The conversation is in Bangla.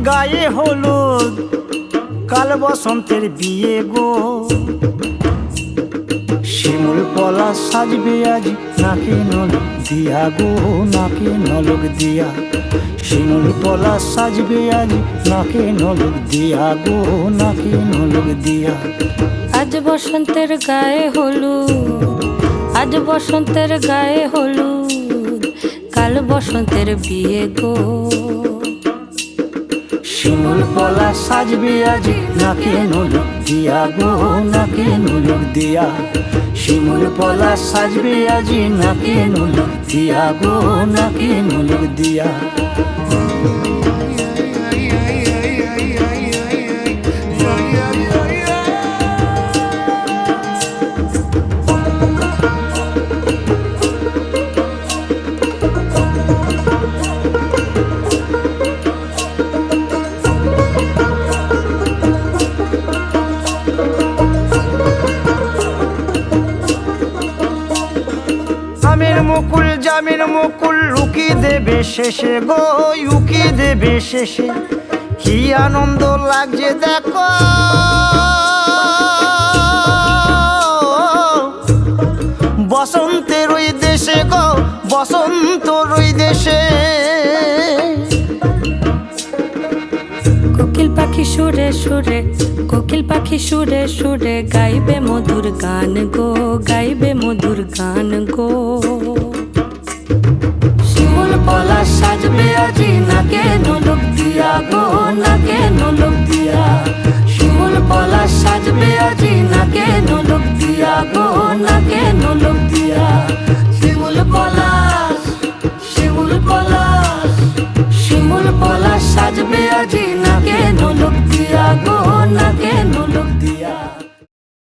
গায়ে হলুদ কাল বসন্তের বিয়ে গো। শিমুল পলা সাজবে আজ নাকে নলক দিয়া গো, নাকে নলক দিয়া। শিমুল পলা সাজবে আজ নাকে নলক দিয়া গো, নাকে নলক দিয়া। আজ বসন্তের গায়ে হলুদ, আজ বসন্তের গায়ে হলুদ, কাল বসন্তের বিয়ে গো। শিমুল পলা সাজবে আজ নাকে নলক দিয়া গো, নাকে নলক দিয়া। শিমুল পলা সাজবে আজ নাকে নলক দিয়া গো, নাকে নলক দিয়া। আমের মুকুল জামের মুকুল লুকি দেবে শেষে গো, উকি দেবে শেষে। কি আনন্দ লাগছে দেখো, বসন্তের ওই দেশে গো, বসন্তর ওই দেশে। কোকিল পাখি সুরে সুরে, কোকিল পাখি সুরে সুরে গাইবে মধুর গান গো, গাইবে মধুর গান গো। শিমুল পলা সাজবে আজি নাকে নলক দিয়া গো, নাকে নলক দিয়া। শিমুল পলা